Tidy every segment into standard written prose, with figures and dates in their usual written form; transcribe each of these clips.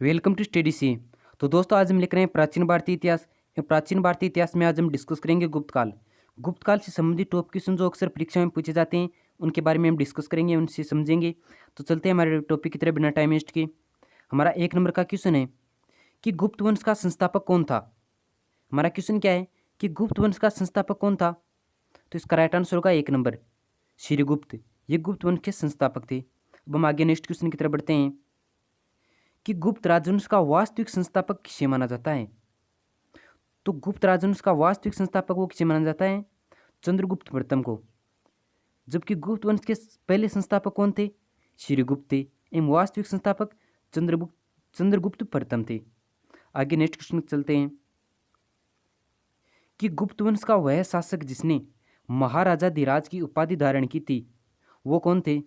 Welcome to study सी। तो दोस्तों आज हम लिख रहे हैं प्राचीन भारतीय इतिहास। प्राचीन भारतीय इतिहास में आज हम डिस्कस करेंगे गुप्त काल। गुप्त काल से संबंधित टॉप क्वेश्चन जो अक्सर परीक्षा में पूछे जाते हैं उनके बारे में हम डिस्कस करेंगे, उनसे समझेंगे। तो चलते हैं हमारे टॉपिक की तरह बिना टाइम वेस्ट किए। हमारा 1 नंबर का क्वेश्चन है कि गुप्त वंश का संस्थापक कौन था। हमारा क्वेश्चन क्या है कि गुप्त वंश का संस्थापक कौन था। तो इसका राइट आंसर होगा 1 नंबर श्रीगुप्त। ये गुप्त वंश के संस्थापक थे। अब हम आगे नेक्स्ट क्वेश्चन की तरफ बढ़ते हैं कि गुप्त राजवंश का वास्तविक संस्थापक किसे माना जाता है। तो गुप्त राजवंश का वास्तविक संस्थापक वो किसे माना जाता है, चंद्रगुप्त प्रथम को। जबकि गुप्त वंश के पहले संस्थापक कौन थे, श्रीगुप्त थे एवं वास्तविक संस्थापक चंद्रगुप्त प्रथम थे। आगे नेक्स्ट क्वेश्चन चलते हैं कि गुप्त वंश का वह शासक जिसने महाराजा धीराज की उपाधि धारण की थी वो कौन थे।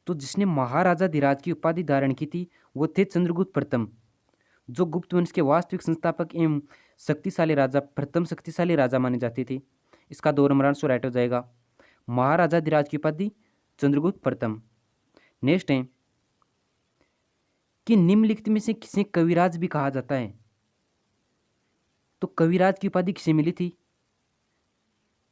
तो जिसने महाराजा धीराज की उपाधि धारण की थी वो थे चंद्रगुप्त प्रथम, जो गुप्त वंश के वास्तविक संस्थापक एवं शक्तिशाली राजा, प्रथम शक्तिशाली राजा माने जाते थे। इसका 2 नंबर आंसर राइट हो जाएगा, महाराजा धीराज की उपाधि चंद्रगुप्त प्रथम। नेक्स्ट है कि निम्नलिखित में से किसे कविराज भी कहा जाता है। तो कविराज की उपाधि किसे मिली थी।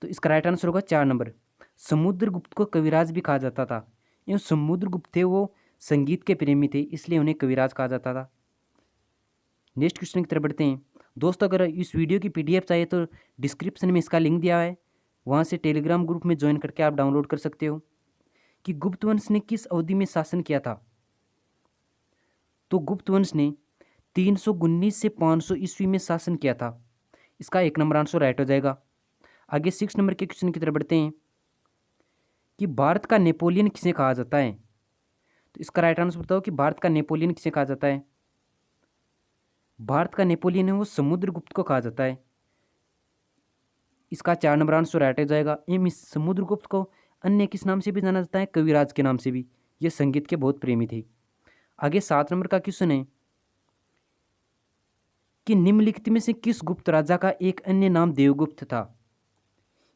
तो इसका राइट आंसर होगा 4 नंबर, समुद्रगुप्त को कविराज भी कहा जाता था। एवं समुद्रगुप्त थे वो संगीत के प्रेमी थे, इसलिए उन्हें कविराज कहा जाता था। नेक्स्ट क्वेश्चन की तरफ बढ़ते हैं। दोस्तों अगर इस वीडियो की पीडीएफ चाहिए तो डिस्क्रिप्शन में इसका लिंक दिया है, वहाँ से टेलीग्राम ग्रुप में ज्वाइन करके आप डाउनलोड कर सकते हो। कि गुप्त वंश ने किस अवधि में शासन किया था। तो गुप्त वंश ने 319 से 500 ईस्वी में शासन किया था। इसका 1 नंबर आंसर राइट हो जाएगा। आगे 6 नंबर के क्वेश्चन की तरफ बढ़ते हैं कि भारत का नेपोलियन किसे कहा जाता है। तो इसका राइट आंसर बताओ कि भारत का नेपोलियन किसे कहा जाता है। भारत का नेपोलियन है वो समुद्रगुप्त को कहा जाता है। इसका 4 नंबर आंसर राइट हो जाएगा। एम इस समुद्रगुप्त को अन्य किस नाम से भी जाना जाता है, कविराज के नाम से भी। ये संगीत के बहुत प्रेमी थे। आगे 7 नंबर का क्वेश्चन है कि निम्नलिखित में से किस गुप्त राजा का एक अन्य नाम देवगुप्त था।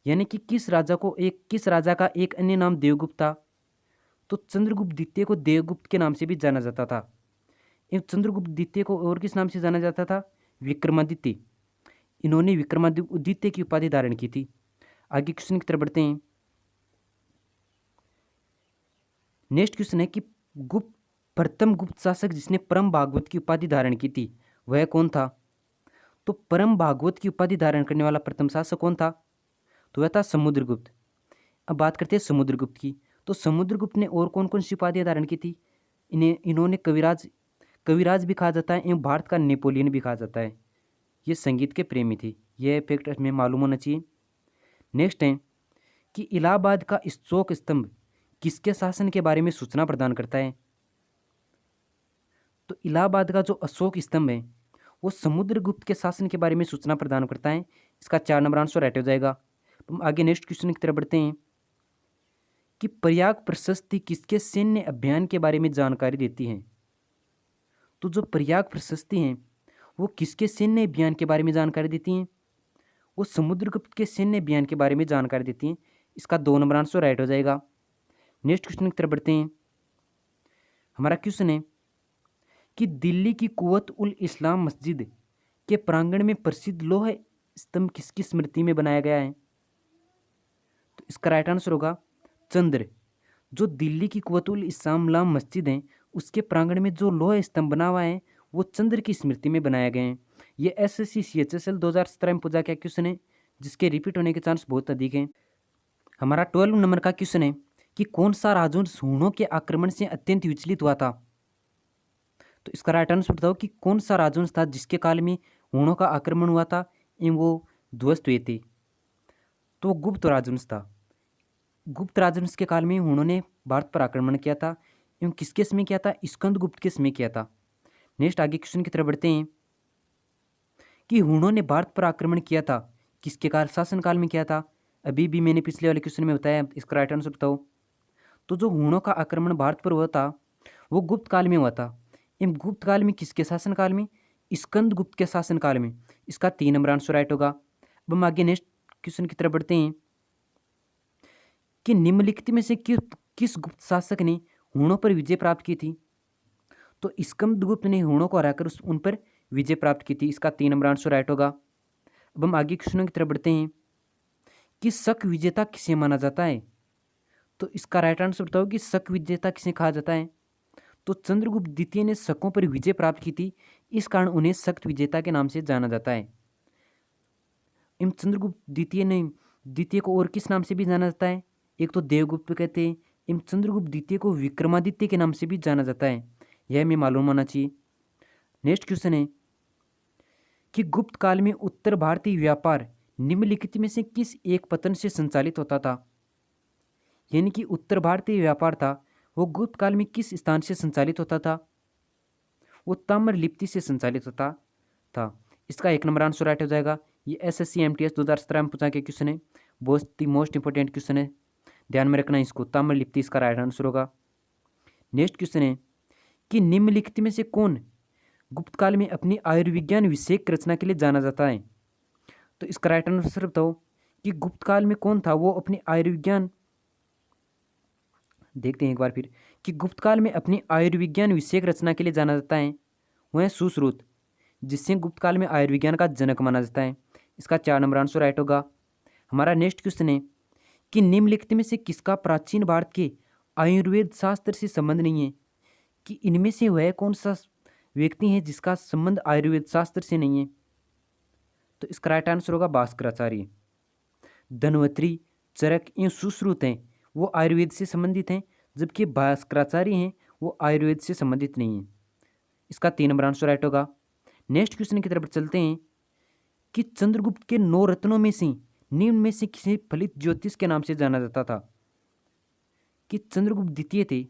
यानी कि किस राजा का एक अन्य नाम देवगुप्त था। तो चंद्रगुप्त द्वितीय को देवगुप्त के नाम से भी जाना जाता था। चंद्रगुप्त द्वितीय को और किस नाम से जाना जाता था, विक्रमादित्य। इन्होंने विक्रमादित्य की उपाधि धारण की थी। आगे क्वेश्चन की तरफ बढ़ते हैं। नेक्स्ट क्वेश्चन है कि प्रथम गुप्त शासक जिसने परम भागवत की उपाधि धारण की थी वह कौन था। तो परम भागवत की उपाधि धारण करने वाला प्रथम शासक कौन था, तो वह था समुद्रगुप्त। अब बात करते हैं समुद्रगुप्त की। तो समुद्रगुप्त ने और कौन कौन सी उपाधियां धारण की थी। इन्होंने कविराज भी कहा जाता है एवं भारत का नेपोलियन भी कहा जाता है। ये संगीत के प्रेमी थे। यह फैक्ट हमें मालूम होना चाहिए। नेक्स्ट है कि इलाहाबाद का अशोक स्तंभ किसके शासन के बारे में सूचना प्रदान करता है। तो इलाहाबाद का जो अशोक स्तंभ है वो समुद्रगुप्त के शासन के बारे में सूचना प्रदान करता है। इसका 4 नंबर आंसर राइट हो जाएगा। हम आगे नेक्स्ट क्वेश्चन की तरफ बढ़ते हैं कि प्रयाग प्रशस्ति किसके सैन्य अभियान के बारे में जानकारी देती है। तो जो प्रयाग प्रशस्ति हैं वो किसके सैन्य अभियान के बारे में जानकारी देती हैं, वो समुद्रगुप्त के सैन्य अभियान के बारे में जानकारी देती हैं। इसका 2 नंबर आंसर राइट हो जाएगा। नेक्स्ट क्वेश्चन की तरफ बढ़ते हैं। हमारा क्वेश्चन है कि दिल्ली की कुवत उल इस्लाम मस्जिद के प्रांगण में प्रसिद्ध लोह स्तंभ किसकी स्मृति में बनाया गया है। तो इसका राइट आंसर होगा चंद्र। जो दिल्ली की कुवत उल इस्लाम मस्जिद है उसके प्रांगण में जो लोह स्तंभ बना हुआ है वो चंद्र की स्मृति में बनाया गया है। ये SSC CHSL 2017 में पूछा गया क्वेश्चन है, जिसके रिपीट होने के चांस बहुत अधिक हैं। हमारा 12 नंबर का क्वेश्चन है कि कौन सा राजवंश हूणों के आक्रमण से अत्यंत विचलित हुआ था। तो इसका राइट आंसर बताओ कि कौन सा राजवंश था जिसके काल में हूणों का आक्रमण हुआ था एवं वो ध्वस्त हुए थे। तो गुप्त राजवंश था। गुप्त राजवंश के काल में हूणों ने भारत पर आक्रमण किया था एवं किसके समय किया था, स्कंदगुप्त के समय किया था। नेक्स्ट आगे क्वेश्चन की तरफ बढ़ते हैं कि हूणों ने भारत पर आक्रमण किया था किसके काल, शासन काल में किया था। अभी भी मैंने पिछले वाले क्वेश्चन में बताया, इसका राइट आंसर बताओ। तो जो हूणों का आक्रमण भारत पर हुआ था वो गुप्त काल में हुआ था। एवं गुप्त काल में किसके शासन काल में, स्कंदगुप्त के शासन काल में। इसका 3 नंबर आंसर राइट होगा। अब हम आगे नेक्स्ट क्वेश्चन की तरफ बढ़ते हैं कि निम्नलिखित में से किस गुप्त शासक ने हूणों पर विजय प्राप्त की थी। तो स्कंदगुप्त ने हुणों को हराकर उन पर विजय प्राप्त की थी। इसका 3 नंबर आंसर राइट होगा। अब हम आगे क्वेश्चनों की तरफ बढ़ते हैं कि शक विजेता किसे माना जाता है। तो इसका राइट आंसर बताओ कि शक विजेता किसे कहा जाता है। तो चंद्रगुप्त द्वितीय ने शकों पर विजय प्राप्त की थी, इस कारण उन्हें शक विजेता के नाम से जाना जाता है। इन चंद्रगुप्त द्वितीय को और किस नाम से भी जाना जाता है। एक तो देवगुप्त कहते हैं, इन चंद्रगुप्त द्वितीय को विक्रमादित्य के नाम से भी जाना जाता है। यह हमें मालूम होना चाहिए। नेक्स्ट क्वेश्चन है कि गुप्त काल में उत्तर भारतीय व्यापार निम्नलिखित में से किस एक पतन से संचालित होता था। यानी कि उत्तर भारतीय व्यापार था वो गुप्त काल में किस स्थान से संचालित होता था। वो ताम्रलिप्ति से संचालित होता था। इसका 1 नंबर आंसर राइट हो जाएगा। ये SSC MTS 2017 में पूछा गया क्वेश्चन है, बहुत ही मोस्ट इंपोर्टेंट क्वेश्चन है, ध्यान में रखना इसको। ताम्रलिप्ति इसका राइट आंसर होगा। नेक्स्ट क्वेश्चन है कि निम्नलिखित में से कौन गुप्त काल में अपनी आयुर्विज्ञान विषयक रचना के लिए जाना जाता है। तो इसका राइट आंसर बताओ कि गुप्त काल में कौन था वो अपनी आयुर्विज्ञान, देखते हैं एक बार फिर, कि गुप्त काल में अपनी आयुर्विज्ञान विषयक रचना के लिए जाना जाता है वह है सुश्रुत, जिससे गुप्त काल में आयुर्विज्ञान का जनक माना जाता है। इसका 4 नंबर आंसर राइट होगा। हमारा नेक्स्ट क्वेश्चन है कि निम्नलिखित में से किसका प्राचीन भारत के आयुर्वेद शास्त्र से संबंध नहीं है। कि इनमें से वह कौन सा व्यक्ति है जिसका संबंध आयुर्वेद शास्त्र से नहीं है। तो इसका राइट आंसर होगा भास्कराचार्य। धन्वंतरी, चरक एवं सुश्रुत हैं वो आयुर्वेद से संबंधित हैं, जबकि भास्कराचार्य हैं वो आयुर्वेद से संबंधित नहीं है। इसका 3 नंबर आंसर राइट होगा। नेक्स्ट क्वेश्चन की तरफ चलते हैं कि चंद्रगुप्त के 9 रत्नों में से निम्न में से किसे फलित ज्योतिष के नाम से जाना जाता था। कि चंद्रगुप्त द्वितीय थे,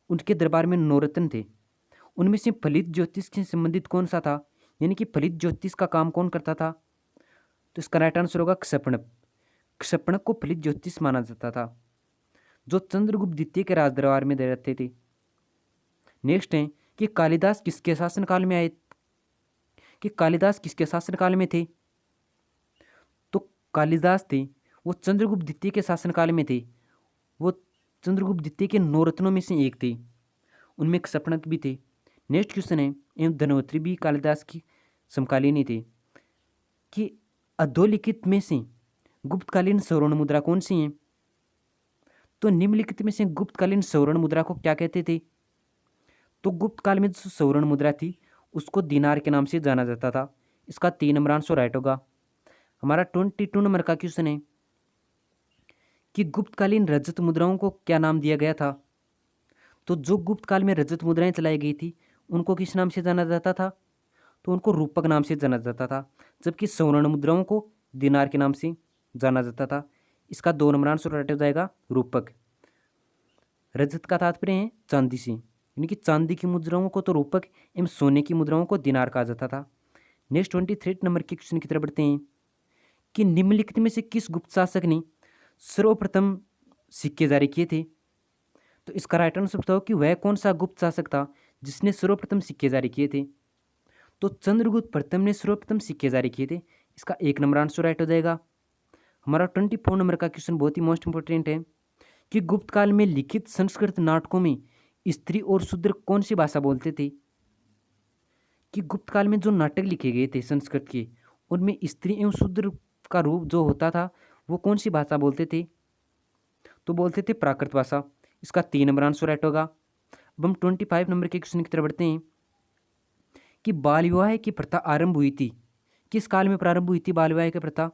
उनके दरबार में 9 रत्न थे, उनमें से फलित ज्योतिष से संबंधित कौन सा था, यानी कि फलित ज्योतिष का काम कौन करता था। तो इसका राइट आंसर होगा क्षपणक। क्षपणक को फलित ज्योतिष माना जाता था, जो चंद्रगुप्त द्वितीय के राज दरबार में रहते थे। नेक्स्ट है कि कालिदास किसके शासनकाल में आए। कि कालिदास किसके शासनकाल में थे। तो कालिदास थे वो चंद्रगुप्त द्वितीय के शासनकाल में थे। वो चंद्रगुप्त द्वितीय के 9 रत्नों में से एक थे, उनमें क्षपणक भी थे। नेक्स्ट क्वेश्चन है एवं धन्वंतरी भी कालिदास की समकालीन ही थे। कि अधोलिखित में से गुप्तकालीन स्वर्ण मुद्रा कौन सी है। तो निम्नलिखित में से गुप्तकालीन स्वर्ण मुद्रा को क्या कहते थे। तो गुप्त काल में जो स्वर्ण मुद्रा थी उसको दिनार के नाम से जाना जाता था। इसका 3 नंबर आंसर राइट होगा। हमारा 22 नंबर का क्वेश्चन है कि गुप्तकालीन रजत मुद्राओं को क्या नाम दिया गया था। तो जो गुप्त काल में रजत मुद्राएं चलाई गई थी उनको किस नाम से जाना जाता था। तो उनको रूपक नाम से जाना जाता था, जबकि स्वर्ण मुद्राओं को दिनार के नाम से जाना जाता था। इसका 2 नंबर आंसर राइट हो जाएगा, रूपक। रजत का तात्पर्य है चांदी से, यानी कि चांदी की मुद्राओं को तो रूपक एवं सोने की मुद्राओं को दिनार कहा जाता था। नेक्स्ट 23 नंबर के क्वेश्चन की तरफ बढ़ते हैं कि निम्नलिखित में से किस गुप्त शासक ने सर्वप्रथम सिक्के जारी किए थे। तो इसका राइट आंसर बताओ कि वह कौन सा गुप्त शासक था जिसने सर्वप्रथम सिक्के जारी किए थे। तो चंद्रगुप्त प्रथम ने सर्वप्रथम सिक्के जारी किए थे। इसका 1 नंबर आंसर राइट हो जाएगा। हमारा 24 नंबर का क्वेश्चन बहुत ही मोस्ट इंपोर्टेंट है कि गुप्त काल में लिखित संस्कृत नाटकों में स्त्री और शूद्र कौन सी भाषा बोलते थे। कि गुप्त काल में जो नाटक लिखे गए थे संस्कृत के, उनमें स्त्री एवं शूद्र का रूप जो होता था वो कौन सी भाषा बोलते थे। तो बोलते थे प्राकृत भाषा। इसका 3 नंबर आंसर राइट होगा। अब हम 25 नंबर के क्वेश्चन की तरफ बढ़ते हैं कि बाल विवाह की प्रथा आरंभ हुई थी, किस काल में प्रारंभ हुई थी बाल विवाह की प्रथा।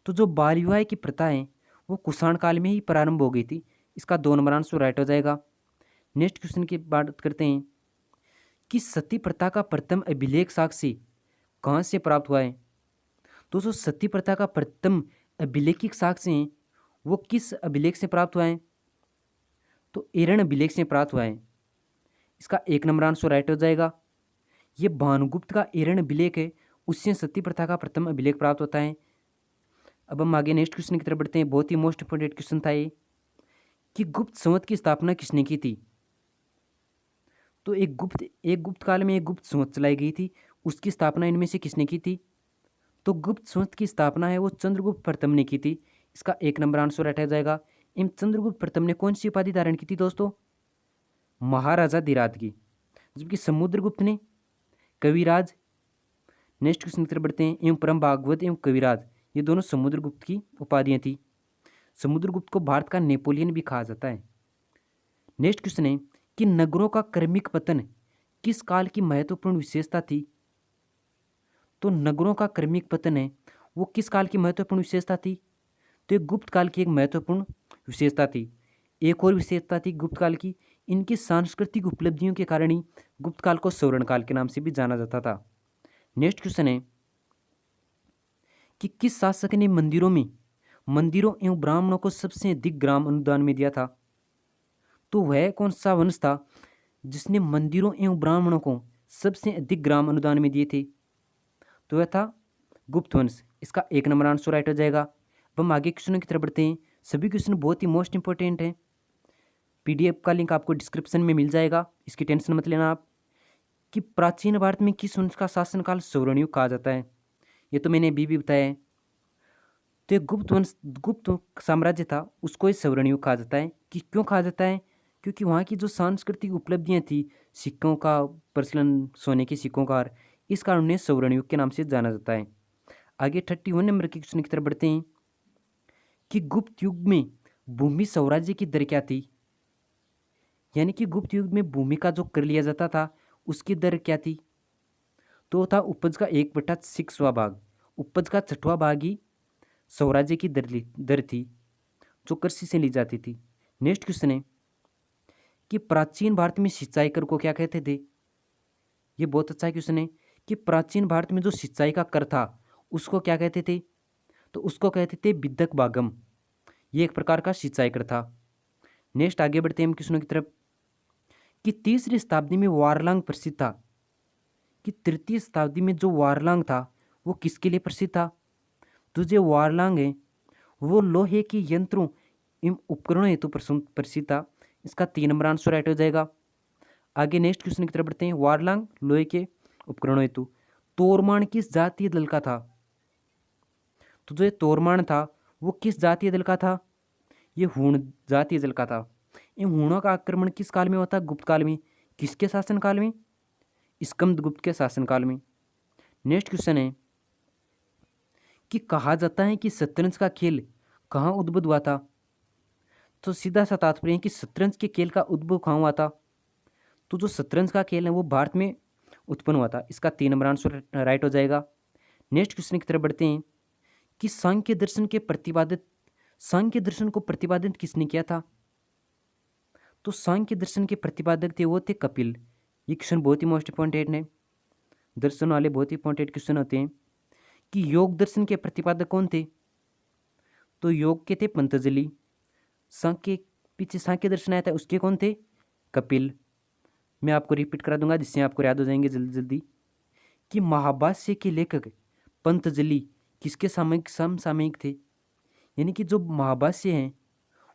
तो जो बाल विवाह की प्रथा है वो कुषाण काल में ही प्रारंभ हो गई थी। इसका 2 नंबर आंसर राइट हो जाएगा। नेक्स्ट क्वेश्चन की बात करते हैं कि सती प्रथा का प्रथम अभिलेख साक्ष्य कहाँ से प्राप्त हुआ है। दोस्तों सती प्रथा का प्रथम अभिलेखिक साक्ष्य है वो किस अभिलेख से प्राप्त हुआ है। तो एरण अभिलेख से प्राप्त हुआ है। इसका 1 नंबर आंसर राइट हो जाएगा। ये भानुगुप्त का एरण अभिलेख है, उससे सती प्रथा का प्रथम अभिलेख प्राप्त होता है। अब हम आगे नेक्स्ट क्वेश्चन की तरफ बढ़ते हैं। बहुत ही मोस्ट इंपोर्टेंट क्वेश्चन था ये कि गुप्त संवत की स्थापना किसने की थी। तो एक गुप्त काल में एक गुप्त संवत चलाई गई थी, उसकी स्थापना इनमें से किसने की थी। तो गुप्त संवत की स्थापना है वो चंद्रगुप्त प्रथम ने की थी। इसका 1 नंबर आंसर राइट हो जाएगा। इन चंद्रगुप्त प्रथम ने कौन सी उपाधि धारण की थी दोस्तों, महाराजा धीराज की। जबकि समुद्रगुप्त ने कविराज, नेक्स्ट क्वेश्चन की तरफ बढ़ते हैं, एवं परम भागवत एवं कविराज, ये दोनों समुद्रगुप्त की उपाधियां थी। समुद्रगुप्त को भारत का नेपोलियन भी कहा जाता है। नेक्स्ट क्वेश्चन है कि नगरों का क्रमिक पतन किस काल की महत्वपूर्ण विशेषता थी? तो नगरों का क्रमिक पतन है वो किस काल की महत्वपूर्ण विशेषता थी? तो ये गुप्त काल की एक महत्वपूर्ण विशेषता थी। एक और विशेषता थी गुप्त काल की, इनकी सांस्कृतिक उपलब्धियों के कारण ही गुप्त काल को स्वर्ण काल के नाम से भी जाना जाता था। नेक्स्ट क्वेश्चन है कि किस शासक ने मंदिरों एवं ब्राह्मणों को सबसे अधिक ग्राम अनुदान में दिया था? तो वह कौन सा वंश था जिसने मंदिरों एवं ब्राह्मणों को सबसे अधिक ग्राम अनुदान में दिए थे? तो वह था गुप्त वंश। इसका 1 नंबर आंसर राइट हो जाएगा। अब हम आगे क्वेश्चनों की तरफ बढ़ते हैं। सभी क्वेश्चन बहुत ही मोस्ट इंपॉर्टेंट हैं। पीडीएफ का लिंक आपको डिस्क्रिप्शन में मिल जाएगा, इसकी टेंशन मत लेना आप। कि प्राचीन भारत में किस वंश का शासनकाल स्वर्णयुग कहा जाता है? ये तो मैंने अभी भी बताया है। तो ये गुप्त साम्राज्य था, उसको इस स्वर्णयुग कहा जाता है। कि क्यों कहा जाता है? क्योंकि वहाँ की जो सांस्कृतिक उपलब्धियाँ थी, सिक्कों का प्रचलन, सोने के सिक्कों का, इस कारण उन्हें स्वर्णयुग के नाम से जाना जाता है। आगे 31 नंबर के क्वेश्चन की तरफ बढ़ते हैं कि गुप्त युग में भूमि स्वराज्य की दर क्या थी? यानी कि गुप्त युग में भूमि का जो कर लिया जाता था उसकी दर क्या थी? तो था उपज का 1/6वां भाग। उपज का 6वां भाग ही स्वराज्य की दर थी जो कृषि से ली जाती थी। नेक्स्ट क्वेश्चन है कि प्राचीन भारत में सिंचाई कर को क्या कहते थे? ये बहुत अच्छा क्वेश्चन है कि प्राचीन भारत में जो सिंचाई का कर था उसको क्या कहते थे? तो उसको कहते थे विद्यक बागम। ये एक प्रकार का सिंचाई कर था। नेक्स्ट आगे बढ़ते हैं हम क्वेश्चनों की तरफ कि तीसरी शताब्दी में वारलांग प्रसिद्ध था। कि तृतीय शताब्दी में जो वारलांग था वो किसके लिए प्रसिद्ध था? तो जो वारलांग है वो लोहे के यंत्रों एवं उपकरणों हेतु प्रसिद्ध था। इसका 3 नंबर आंसर राइट हो जाएगा। आगे नेक्स्ट क्वेश्चन की तरफ बढ़ते हैं। वारलांग लोहे के उपकरणों हेतु। तोरमान किस जातीय दल का था? तो जो ये तोरमान था वो किस जातीय दल का था? ये हूण जातीय दल का था। इन हूणों का आक्रमण किस काल में होता? गुप्त काल में। किसके शासनकाल में? स्कंदगुप्त के शासनकाल में। नेक्स्ट क्वेश्चन है कि कहा जाता है कि शतरंज का खेल कहाँ उद्भव हुआ था? तो सीधा सा तात्पर्य है कि शतरंज के खेल का उद्भव कहाँ हुआ था? तो जो शतरंज का खेल है वो भारत में उत्पन्न हुआ था। इसका 3 नंबर आंसर राइट हो जाएगा। नेक्स्ट क्वेश्चन की तरफ बढ़ते हैं कि सांख्य दर्शन को प्रतिपादित किसने किया था? तो सांख्य दर्शन के प्रतिपादक थे वो थे कपिल। ये क्वेश्चन बहुत ही मोस्ट इंपॉर्टेंट है, दर्शन वाले बहुत ही इंपॉर्टेंट क्वेश्चन होते हैं। कि योग दर्शन के प्रतिपादक कौन थे? तो योग के थे पंतजलि। सांख्य पीछे सांख्य दर्शन आया था उसके कौन थे? कपिल। मैं आपको रिपीट करा दूंगा जिससे आपको याद हो जाएंगे जल्दी जल्दी। कि महाभाष्य के लेखक पंतजलि किसके समसामयिक थे? यानी कि जो महाभाष्य हैं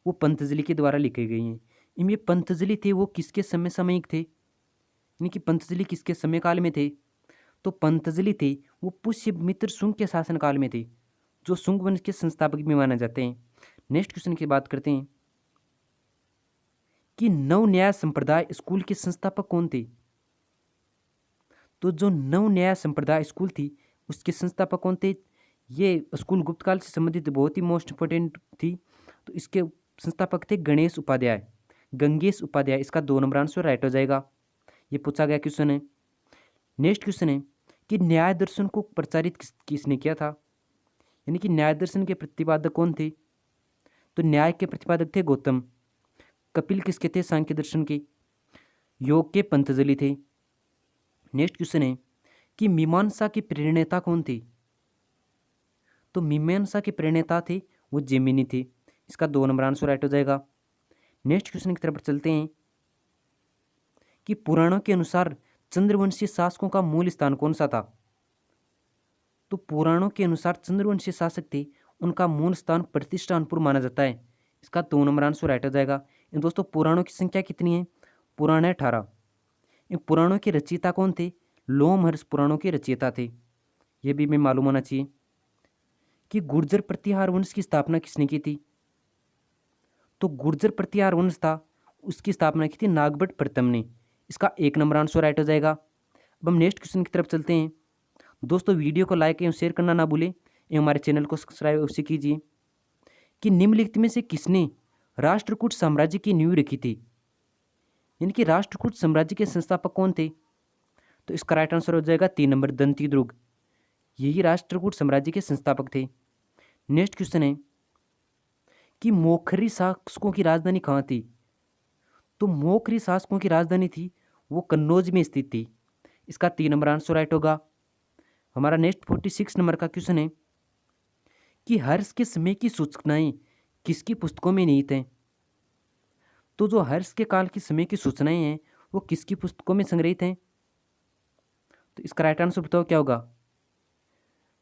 वो पंतजलि के द्वारा लिखे गए हैं। इनमें पंतजलि थे वो किसके समय सामयिक थे? यानी कि पंतजलि किसके समय काल में थे? तो पंतजलि थे वो पुष्यमित्र शुंग के शासनकाल में थे, जो शुंग वंश के संस्थापक भी माने जाते हैं। नेक्स्ट क्वेश्चन की बात करते हैं कि नव न्याय संप्रदाय स्कूल के संस्थापक कौन थे? तो जो नव न्याय संप्रदाय स्कूल थी उसके संस्थापक कौन थे? ये स्कूल गुप्त काल से संबंधित बहुत ही मोस्ट इंपोर्टेंट थी। तो इसके संस्थापक थे गंगेश उपाध्याय। इसका 2 नंबर आंसर राइट हो जाएगा। ये पूछा गया क्वेश्चन है। नेक्स्ट क्वेश्चन है कि न्याय दर्शन को प्रचारित किसने किया था? यानी कि न्याय दर्शन के प्रतिपादक कौन थे? तो न्याय के प्रतिपादक थे गौतम। कपिल किसके थे? सांख्य दर्शन के। योग के पंतजलि थे। नेक्स्ट क्वेश्चन है कि मीमांसा के प्रणेता कौन थे? तो मीमांसा के प्रणेता थे वो जेमिनी थे। इसका 2 नंबर आंसर राइट हो जाएगा। नेक्स्ट क्वेश्चन की तरफ चलते हैं कि पुराणों के अनुसार चंद्रवंशी शासकों का मूल स्थान कौन सा था? तो पुराणों के अनुसार चंद्रवंशी शासक थे उनका मूल स्थान प्रतिष्ठानपुर माना जाता है। इसका 2 नंबर आंसर राइट हो जाएगा। इन दोस्तों पुराणों की संख्या कितनी है? पुराण है 18। इन पुराणों के रचयिता कौन थे? लोमहर्ष पुराणों के रचयिता थे। यह भी हमें मालूम होना चाहिए। कि गुर्जर प्रतिहार वंश की स्थापना किसने की थी? तो गुर्जर प्रतिहार वंश था उसकी स्थापना की थी नागभट्ट प्रथम ने। इसका 1 नंबर आंसर राइट हो जाएगा। अब हम नेक्स्ट क्वेश्चन की तरफ चलते हैं। दोस्तों वीडियो को लाइक एवं शेयर करना ना भूलें एवं हमारे चैनल को सब्सक्राइब अवश्य कीजिए। कि निम्नलिखित में से किसने राष्ट्रकूट साम्राज्य की नींव रखी थी? यानी कि राष्ट्रकूट साम्राज्य के संस्थापक कौन थे? तो इसका राइट आंसर हो जाएगा 3 नंबर दंतीदुर्ग। यही राष्ट्रकूट साम्राज्य के संस्थापक थे। नेक्स्ट क्वेश्चन है कि मोखरी शासकों की राजधानी कहाँ थी? तो मोखरी शासकों की राजधानी थी वो कन्नौज में स्थित थी। इसका 3 नंबर आंसर राइट होगा। हमारा नेक्स्ट 46 नंबर का क्वेश्चन है कि हर्ष के समय की सूचनाएं किसकी पुस्तकों में निहित हैं? तो जो हर्ष के काल के समय की सूचनाएं हैं वो किसकी पुस्तकों में संग्रहित हैं? तो इसका राइट आंसर बताओ क्या होगा?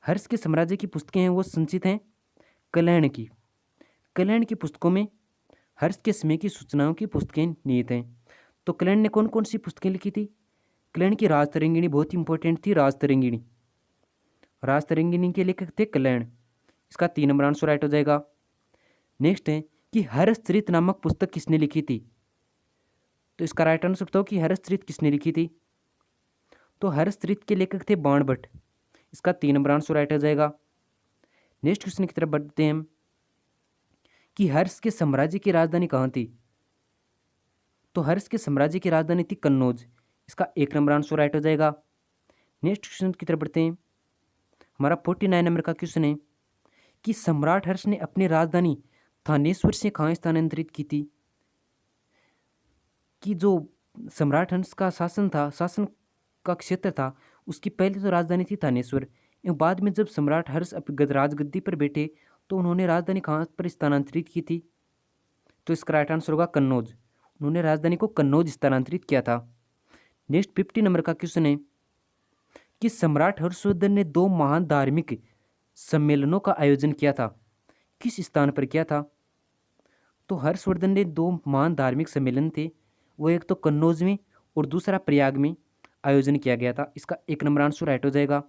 हर्ष के साम्राज्य की पुस्तकें हैं वो संचित हैं कल्याण की। कल्याण की पुस्तकों में हर्ष के समय की सूचनाओं की पुस्तकें निहित हैं। तो कल्याण ने कौन कौन सी पुस्तकें लिखी थी? कल्याण की राजतरंगिणी बहुत इंपॉर्टेंट थी। राजतरंगिणी, राजतरंगिणी के लेखक थे कल्याण। इसका 3 नंबर आंसर राइट हो जाएगा। नेक्स्ट है कि हर्षचरित नामक पुस्तक किसने लिखी थी? तो इसका राइट आंसर बताओ कि हर्षचरित किसने लिखी थी? तो हर्षचरित के लेखक थे बाणभट्ट। इसका 3 नंबर आंसर राइट हो जाएगा। नेक्स्ट क्वेश्चन की तरफ बढ़ते हैं हम कि हर्ष के साम्राज्य की राजधानी कहाँ थी? तो हर्ष के साम्राज्य की राजधानी थी कन्नौज। इसका 1 नंबर आंसर राइट हो जाएगा। नेक्स्ट क्वेश्चन की तरफ बढ़ते हैं। हमारा 49 नंबर का क्वेश्चन है कि सम्राट हर्ष ने अपनी राजधानी थानेश्वर से कहाँ स्थानांतरित की थी? कि जो सम्राट हर्ष का शासन था, शासन का क्षेत्र था, उसकी पहले तो राजधानी थी थानेश्वर एवं बाद में जब सम्राट हर्ष राजगद्दी पर बैठे तो उन्होंने राजधानी कहाँ पर स्थानांतरित की थी? तो इसका राइट आंसर होगा कन्नौज। उन्होंने राजधानी को कन्नौज स्थानांतरित किया था। नेक्स्ट 50 नंबर का क्वेश्चन है कि सम्राट हर्षवर्धन ने 2 महान धार्मिक सम्मेलनों का आयोजन किया था, किस स्थान पर किया था? तो हर्षवर्धन ने 2 महान धार्मिक सम्मेलन थे वो एक तो कन्नौज में और दूसरा प्रयाग में आयोजन किया गया था। इसका 1 नंबर आंसर राइट हो जाएगा।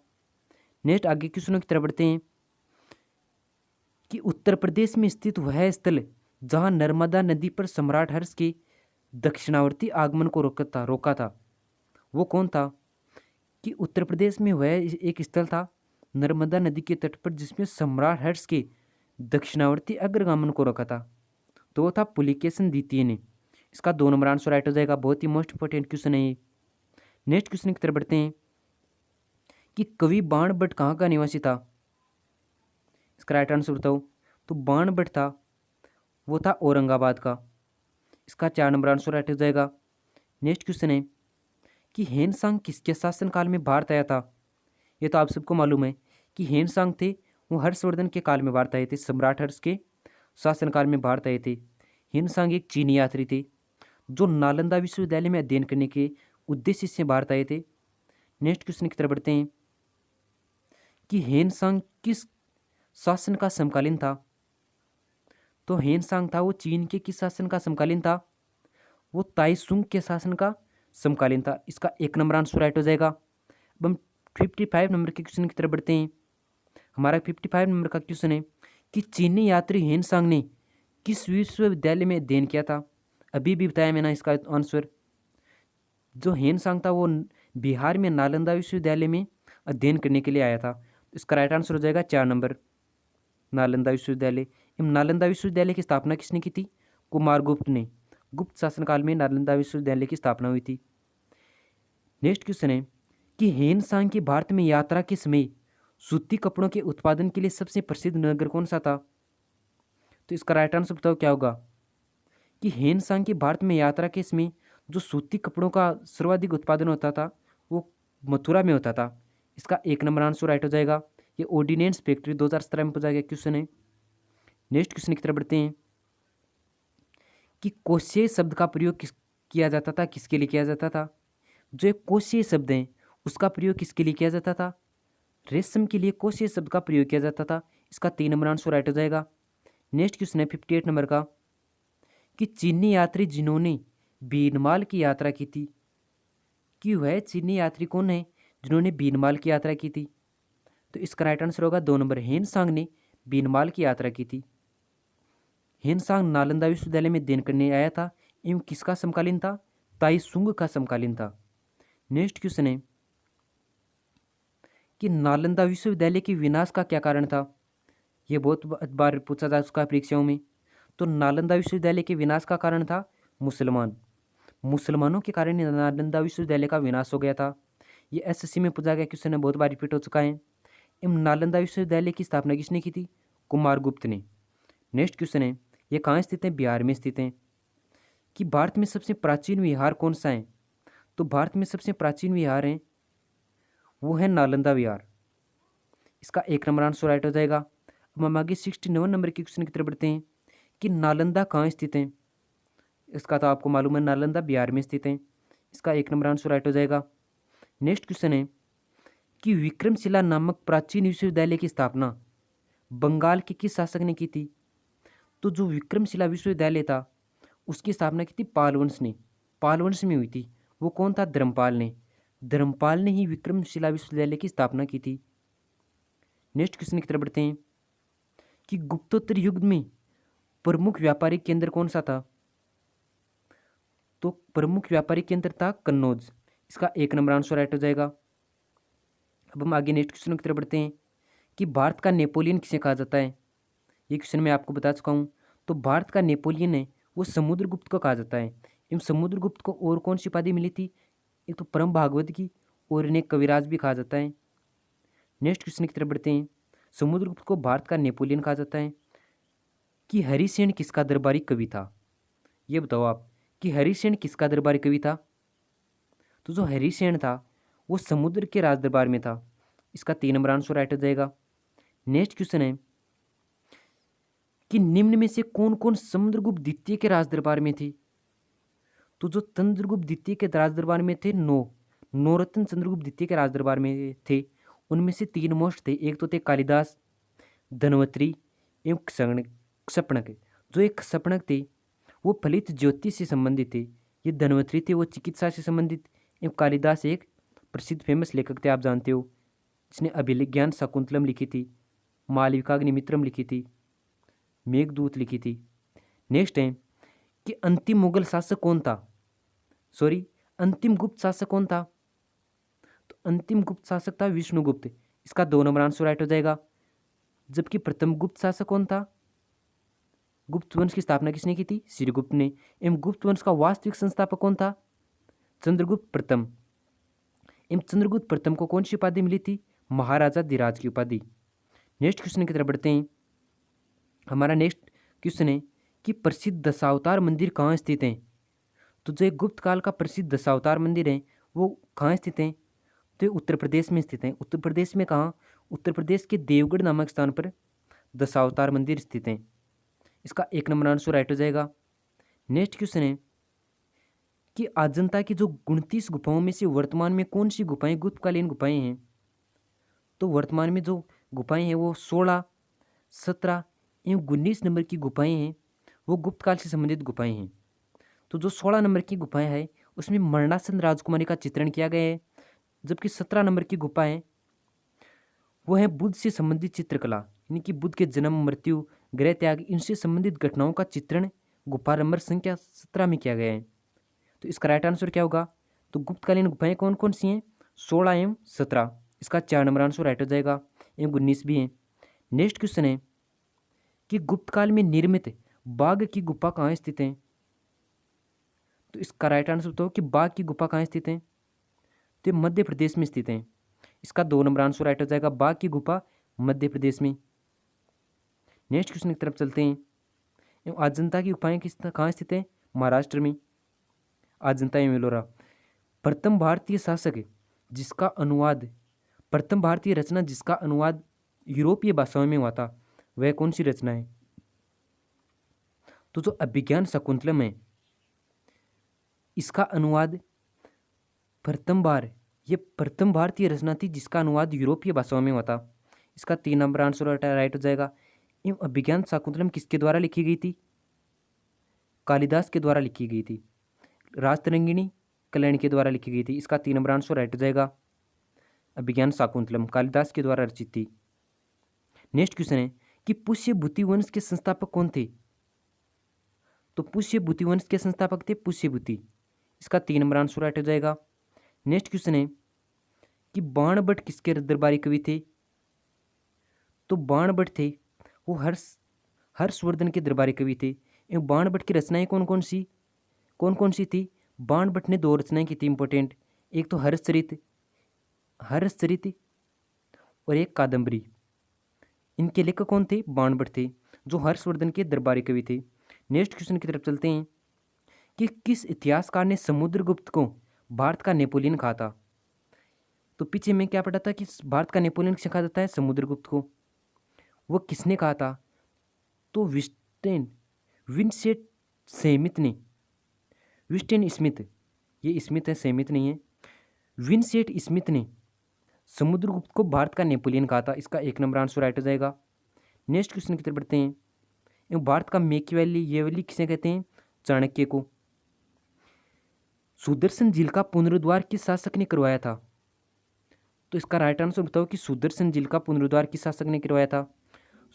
नेक्स्ट आगे क्वेश्चनों की तरफ बढ़ते हैं कि उत्तर प्रदेश में स्थित वह स्थल जहां नर्मदा नदी पर सम्राट हर्ष के दक्षिणावर्ती आगमन को रोका था वो कौन था? कि उत्तर प्रदेश में वह एक स्थल था नर्मदा नदी के तट पर जिसमें सम्राट हर्ष के दक्षिणावर्ती अग्रगमन को रोका था। तो वो था पुलिकेशन द्वितीय ने। इसका 2 नंबर आंसर राइट हो जाएगा। बहुत ही मोस्ट इंपॉर्टेंट क्वेश्चन है ये। नेक्स्ट क्वेश्चन की तरफ बढ़ते हैं कि कवि बाणभट्ट कहाँ का निवासी था? इसका राइट आंसर बताओ। तो बाणभट्ट था वो था औरंगाबाद का। इसका 4 नंबर आंसर राइट हो जाएगा। नेक्स्ट क्वेश्चन है कि हेनसांग किसके शासनकाल में भारत आया था? ये तो आप सबको मालूम है कि हेनसांग थे वो हर्षवर्धन के काल में भारत आए थे। सम्राट हर्ष के शासनकाल में भारत आए थे। हेनसांग एक चीनी यात्री थे जो नालंदा विश्वविद्यालय में अध्ययन करने के उद्देश्य से भारत आए थे। नेक्स्ट क्वेश्चन की तरफ बढ़ते हैं कि हेनसांग किस शासन का समकालीन था? तो हेनसांग था वो चीन के किस शासन का समकालीन था? वो ताइसुंग के शासन का समकालीन था। इसका 1 नंबर आंसर राइट हो जाएगा। अब हम 55 नंबर के क्वेश्चन की तरफ बढ़ते हैं। हमारा 55 नंबर का क्वेश्चन है कि चीनी यात्री हेनसांग ने किस विश्वविद्यालय में अध्ययन किया था? अभी भी बताया मैंने इसका आंसर। जो हेनसांग था वो बिहार में नालंदा विश्वविद्यालय में अध्ययन करने के लिए आया था। इसका राइट आंसर हो जाएगा 4 नंबर नालंदा विश्वविद्यालय। नालंदा विश्वविद्यालय की स्थापना किसने की थी? कुमारगुप्त ने। गुप्त शासनकाल में नालंदा विश्वविद्यालय की स्थापना हुई थी। नेक्स्ट क्वेश्चन है कि हेनसांग की भारत में यात्रा के समय सूती कपड़ों के उत्पादन के लिए सबसे प्रसिद्ध नगर कौन सा था? तो इसका राइट आंसर बताओ क्या होगा? कि हेनसांग की भारत में यात्रा के समय जो सूती कपड़ों का सर्वाधिक उत्पादन होता था वो मथुरा में होता था। इसका 1 नंबर आंसर राइट हो जाएगा। ये ऑर्डिनेंस फैक्ट्री 2017 में पूछा गया क्वेश्चन है। नेक्स्ट क्वेश्चन की तरफ बढ़ते हैं कि कोशेय शब्द का प्रयोग किया जाता था, किसके लिए किया जाता था? जो एक कोशेय शब्द है उसका प्रयोग किसके लिए किया जाता था? रेशम के लिए कोशेय शब्द का प्रयोग किया जाता था। इसका 3 नंबर आंसर राइट हो जाएगा। नेक्स्ट क्वेश्चन है 58 नंबर का कि चीनी यात्री जिन्होंने बीनमाल की यात्रा की थी, कि वह चीनी यात्री कौन है जिन्होंने बीनमाल की यात्रा की थी? तो इसका राइट आंसर होगा 2 नंबर। हेनसांग ने बीनमाल की यात्रा की थी। हेनसांग नालंदा विश्वविद्यालय में अध्ययन करने आया था एवं किसका समकालीन था? ताइसुंग का समकालीन था। नेक्स्ट क्वेश्चन है कि नालंदा विश्वविद्यालय के विनाश का क्या कारण था। ये बहुत बार पूछा जा चुका है परीक्षाओं में। तो नालंदा विश्वविद्यालय के विनाश का कारण था मुसलमान। मुसलमानों के कारण ही नालंदा विश्वविद्यालय का विनाश हो गया था। ये एसएससी में पूछा गया क्वेश्चन है, बहुत बार रिपीट हो चुका है। इन नालंदा विश्वविद्यालय की स्थापना किसने की थी? कुमारगुप्त ने। नेक्स्ट क्वेश्चन है, ये कहाँ स्थित है? बिहार में स्थित है। कि भारत में सबसे प्राचीन विहार कौन सा है? तो भारत में सबसे प्राचीन विहार है वो है नालंदा विहार। इसका 1 नंबर आंसर राइट हो जाएगा। अब हम आगे 69 नंबर के क्वेश्चन की तरफ बढ़ते हैं कि नालंदा कहाँ स्थित है। इसका तो आपको मालूम है, नालंदा बिहार में स्थित है। इसका 1 नंबर आंसर राइट हो जाएगा। नेक्स्ट क्वेश्चन है कि विक्रमशिला नामक प्राचीन विश्वविद्यालय की स्थापना बंगाल के किस शासक ने की थी? तो जो विक्रमशिला विश्वविद्यालय था उसकी स्थापना की थी पाल वंश ने। पाल वंश में हुई थी। वो कौन था? धर्मपाल ने। धर्मपाल ने ही विक्रमशिला विश्वविद्यालय की स्थापना की थी। नेक्स्ट क्वेश्चन की तरफ बढ़ते हैं कि गुप्तोत्तर युग में प्रमुख व्यापारिक केंद्र कौन सा था? तो प्रमुख व्यापारिक केंद्र था कन्नौज। इसका 1 नंबर आंसर राइट हो जाएगा। अब हम आगे नेक्स्ट क्वेश्चन की तरफ बढ़ते हैं कि भारत का नेपोलियन किसे कहा जाता है। ये क्वेश्चन मैं आपको बता चुका हूँ। तो भारत का नेपोलियन है वो समुद्रगुप्त को कहा जाता है। इन समुद्रगुप्त को और कौन सी उपाधि मिली थी? एक तो परम भागवत की, और इन्हें कविराज भी कहा जाता है। नेक्स्ट क्वेश्चन की तरफ बढ़ते हैं। समुद्रगुप्त को भारत का नेपोलियन कहा जाता है। कि हरिसेन किसका दरबारी कवि था? ये बताओ आप कि हरिसेन किसका दरबारी कवि था? तो जो हरिसेन था वो समुद्र के राज दरबार में था। इसका 3 नंबर आंसर राइट हो जाएगा। नेक्स्ट क्वेश्चन है कि निम्न में से कौन कौन समुद्रगुप्त द्वितीय के राज दरबार में थे? तो जो चंद्रगुप्त द्वितीय के राज दरबार में थे, नौ रत्न चंद्रगुप्त द्वितीय के राज दरबार में थे। उनमें से 3 मोस्ट थे। एक तो थे कालिदास, धनवंतरी एवं क्षपणक। जो एक क्षपणक थे वो फलित ज्योतिष से संबंधित थे। ये धनवंतरी थे वो चिकित्सा से संबंधित। एवं कालिदास एक प्रसिद्ध फेमस लेखक थे, आप जानते हो, जिसने अभिज्ञान शाकुंतलम लिखी थी, मालविकाग्निमित्रम लिखी थी, मेघदूत लिखी थी। नेक्स्ट है कि अंतिम मुगल शासक कौन था? अंतिम गुप्त शासक कौन था? तो अंतिम गुप्त शासक था विष्णुगुप्त। इसका 2 नंबर आंसर राइट हो जाएगा। जबकि प्रथम गुप्त शासक कौन था? गुप्त वंश की स्थापना किसने की थी? श्रीगुप्त ने। एवं गुप्त वंश का वास्तविक संस्थापक कौन था? चंद्रगुप्त प्रथम। एवं चंद्रगुप्त प्रथम को कौन सी उपाधि मिली थी? महाराजा धीराज की उपाधि। नेक्स्ट क्वेश्चन की तरफ बढ़ते हैं। हमारा नेक्स्ट क्वेश्चन है कि प्रसिद्ध दशावतार मंदिर कहाँ स्थित हैं? तो जो एक गुप्त काल का प्रसिद्ध दशावतार मंदिर है वो कहाँ स्थित हैं? तो ये उत्तर प्रदेश में स्थित हैं। उत्तर प्रदेश में कहाँ? उत्तर प्रदेश के देवगढ़ नामक स्थान पर दशावतार मंदिर स्थित हैं। इसका 1 नंबर आंसर राइट हो जाएगा। नेक्स्ट क्वेश्चन है कि अजंता की जो 29 गुफाओं में से वर्तमान में कौन सी गुफाएं गुप्तकालीन गुफाएं हैं? तो वर्तमान में जो गुफाएं हैं वो 16, 17 एवं 19 नंबर की गुफाएं हैं, वो गुप्त काल से संबंधित गुफाएं हैं। तो जो 16 नंबर की गुफाएं हैं उसमें मरणासन राजकुमारी का चित्रण किया गया है। जबकि 17 नंबर की गुफा है वो है बुद्ध से संबंधित चित्रकला, यानी कि बुद्ध के जन्म, मृत्यु, गृह त्याग, इनसे संबंधित घटनाओं का चित्रण गुफा नंबर संख्या 17 में किया गया है। तो इसका राइट आंसर क्या होगा? तो गुप्तकालीन गुफाएं कौन कौन सी हैं? 16 एवं 17। इसका 4 नंबर आंसर राइट हो जाएगा। एवं 19 भी है। नेक्स्ट क्वेश्चन है कि गुप्तकाल में निर्मित बाघ की गुफा कहाँ स्थित है? तो इसका राइट आंसर बताओ कि बाघ की गुफा कहाँ स्थित है? तो मध्य प्रदेश में स्थित है। इसका 2 नंबर आंसर राइट हो जाएगा। बाघ की गुफा मध्य प्रदेश में। नेक्स्ट क्वेश्चन की तरफ चलते हैं। अजंता की गुफाएं कहाँ स्थित है? महाराष्ट्र में, अजंता एवं एलोरा। प्रथम भारतीय शासक जिसका अनुवाद, प्रथम भारतीय रचना जिसका अनुवाद यूरोपीय भाषाओं में हुआ था, वह कौन सी रचना है? तो जो अभिज्ञान शाकुंतलम है इसका अनुवाद ये प्रथम भारतीय रचना थी जिसका अनुवाद यूरोपीय भाषाओं में हुआ था। इसका 3 नंबर आंसर राइट हो जाएगा। एवं अभिज्ञान शाकुंतलम किसके द्वारा लिखी गई थी? कालिदास के द्वारा लिखी गई थी। राजतरंगिणी कल्याण के द्वारा लिखी गई थी। इसका 3 नंबर आंसर राइट हो जाएगा। अभिज्ञान शाकुंतलम कालिदास के द्वारा रचित थी। नेक्स्ट क्वेश्चन है कि पुष्यभूति वंश के संस्थापक कौन थे? तो पुष्यभूति वंश के संस्थापक थे पुष्यभूति। इसका 3 नंबर आंसर राइट हो जाएगा। नेक्स्ट क्वेश्चन है कि बाणभट्ट किसके दरबारी कवि थे? तो बाणभट्ट थे वो हर्षवर्धन के दरबारी कवि थे। एवं बाणभट्ट की रचनाएं कौन कौन सी थी? बाणभट्ट ने 2 रचनाएं की थी इंपॉर्टेंट, एक तो हर्षचरित और एक कादम्बरी। इनके लेखक कौन थे? बाणभट्ट थे, जो हर्षवर्धन के दरबारी कवि थे। नेक्स्ट क्वेश्चन की तरफ चलते हैं कि किस इतिहासकार ने समुद्रगुप्त को भारत का नेपोलियन कहा था? तो पीछे में क्या पढ़ा था कि भारत का नेपोलियन किसे कहा जाता है? समुद्रगुप्त को। वो किसने कहा था? तो विंसेंट स्मिथ ने। विंस्टन स्मिथ, ये स्मिथ है, सेमिथ नहीं है। विंसेंट स्मिथ ने समुद्रगुप्त को भारत का नेपोलियन कहा था। इसका 1 नंबर आंसर राइट हो जाएगा। नेक्स्ट क्वेश्चन की तरफ बढ़ते हैं। भारत का मेकियावेली किसे कहते हैं? चाणक्य को। सुदर्शन झील का पुनरुद्धार किस शासक ने करवाया था? तो इसका राइट आंसर बताओ कि सुदर्शन झील का पुनरुद्धार किस शासक ने करवाया था?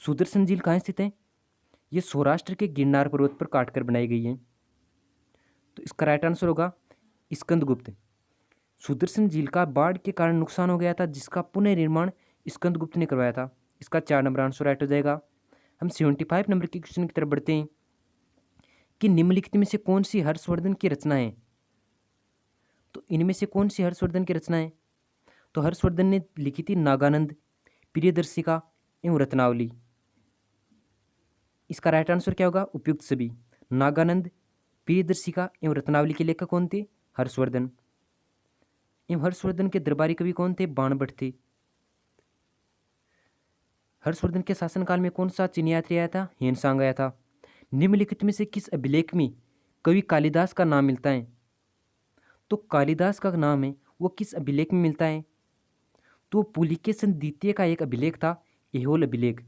सुदर्शन झील कहाँ स्थित है? ये सौराष्ट्र के गिरनार पर्वत पर काटकर बनाई गई है। तो इसका राइट आंसर होगा स्कंदगुप्त। सुदर्शन झील का बाढ़ के कारण नुकसान हो गया था, जिसका पुनर्निर्माण स्कंदगुप्त ने करवाया था। इसका 4 नंबर आंसर राइट हो जाएगा। हम 75 नंबर के क्वेश्चन की तरफ बढ़ते हैं कि निम्नलिखित में से कौन सी हर्षवर्धन की रचना है? तो इनमें से कौन सी हर्षवर्धन की रचना है? तो हर्षवर्धन ने लिखी थी नागानंद, प्रियदर्शिका एवं रत्नावली। इसका राइट आंसर क्या होगा? उपयुक्त सभी। नागानंद, प्रियदर्शिका एवं रत्नावली के लेखक कौन थे? हर्षवर्धन। एवं हर्षवर्धन के दरबारी कवि कौन थे? बाणभट्ट थे। हर्षवर्धन के शासनकाल में कौन सा चीनी यात्री आया था? ह्वेनसांग आया था। निम्नलिखित में से किस अभिलेख में कवि कालिदास का नाम मिलता है? तो कालिदास का नाम है वो किस अभिलेख में मिलता है? तो पुलिकेशन द्वितीय का एक अभिलेख था, ऐहोल अभिलेख,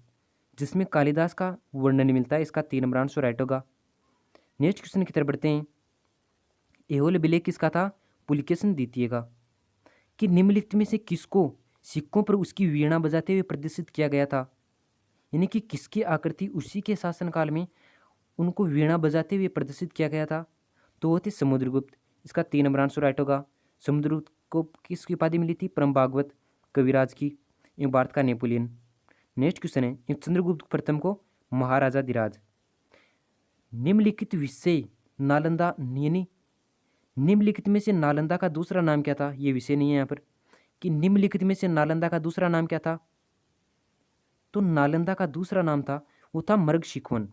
जिसमें कालिदास का वर्णन मिलता है। इसका 3 नंबर आंसर राइट होगा। नेक्स्ट क्वेश्चन की तरफ बढ़ते हैं। ऐहोल अभिलेख किसका था? पुलिकेशन द्वितीय का। कि निम्नलिखित में से किसको सिक्कों पर उसकी वीणा बजाते हुए प्रदर्शित किया गया था? यानी कि किसकी आकृति उसी के शासनकाल में उनको वीणा बजाते हुए प्रदर्शित किया गया था? तो वो थे समुद्रगुप्त। इसका 3 नंबर आंसर राइट होगा। समुद्रगुप्त को किसकी उपाधि मिली थी? परम भागवत कविराज की एवं भारत का नेपोलियन। नेक्स्ट क्वेश्चन है चंद्रगुप्त प्रथम को महाराजा धीराज। निम्नलिखित विषय नालंदा यानी निम्नलिखित में से नालंदा का दूसरा नाम क्या था? ये विषय नहीं है यहाँ पर। कि निम्नलिखित में से नालंदा का दूसरा नाम क्या था? तो नालंदा का दूसरा नाम था वो था मृगशिखवन।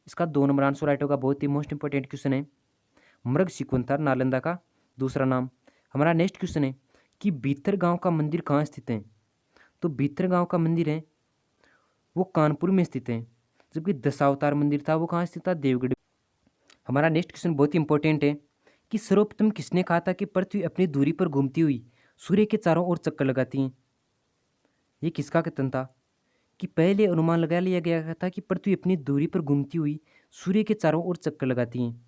इसका 2 नंबर आंसर राइट होगा। बहुत ही मोस्ट इंपॉर्टेंट क्वेश्चन है। मृगशिखवन था नालंदा का दूसरा नाम। हमारा नेक्स्ट क्वेश्चन है कि भीतरगांव का मंदिर कहाँ स्थित है? तो भीतरगांव का मंदिर है वो कानपुर में स्थित है, जबकि दशावतार मंदिर था वो कहाँ स्थित था? देवगढ़। हमारा नेक्स्ट क्वेश्चन बहुत ही इंपॉर्टेंट है कि सर्वप्रथम किसने कहा था कि पृथ्वी अपनी दूरी पर घूमती हुई सूर्य के चारों ओर चक्कर लगाती है? ये किसका कथन था? कि पहले अनुमान लगा लिया गया था कि पृथ्वी अपनी दूरी पर घूमती हुई सूर्य के चारों ओर चक्कर लगाती हैं।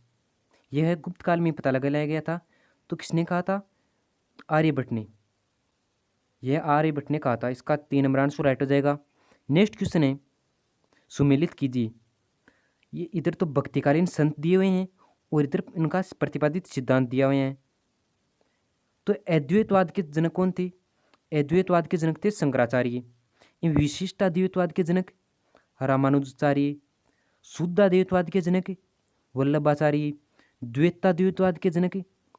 यह गुप्त काल में पता लगा लिया गया था। तो किसने कहा था? आर्यभट्ट ने। यह आर्यभट्ट ने कहा था। इसका 3 नंबर आंसर राइट हो जाएगा। नेक्स्ट क्वेश्चन है सुमेलित कीजिए। ये इधर तो भक्तिकालीन संत दिए हुए हैं और इधर इनका प्रतिपादित सिद्धांत दिया हुए हैं। तो अद्वैतवाद के जनक कौन थे? अद्वैतवाद के जनक थे शंकराचार्य। इन विशिष्टाद्वैतवाद के जनक रामानुजाचार्य। शुद्धाद्वैतवाद के जनक वल्लभाचार्य। द्वैताद्वैतवाद के जनक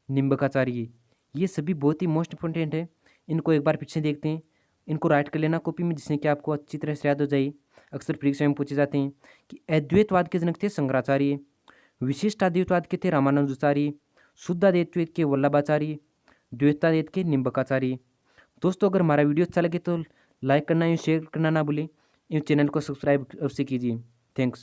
निम्बकाचार्य। ये सभी बहुत ही मोस्ट इंपॉर्टेंट है। इनको एक बार पीछे देखते हैं। इनको राइट कर लेना कॉपी में, जिससे कि आपको अच्छी तरह से याद हो जाए। अक्सर परीक्षा में पूछे जाते हैं कि अद्वैतवाद के जनक थे शंकराचार्य, विशिष्टाद्वैतवाद के थे रामानुजाचार्य, शुद्धाद्वैत के वल्लभाचार्य, द्वैताद्वैत के निम्बकाचार्य। दोस्तों, अगर हमारा वीडियो अच्छा लगे तो लाइक करना या शेयर करना ना भूलें। इस चैनल को सब्सक्राइब अवश्य कीजिए। थैंक्स।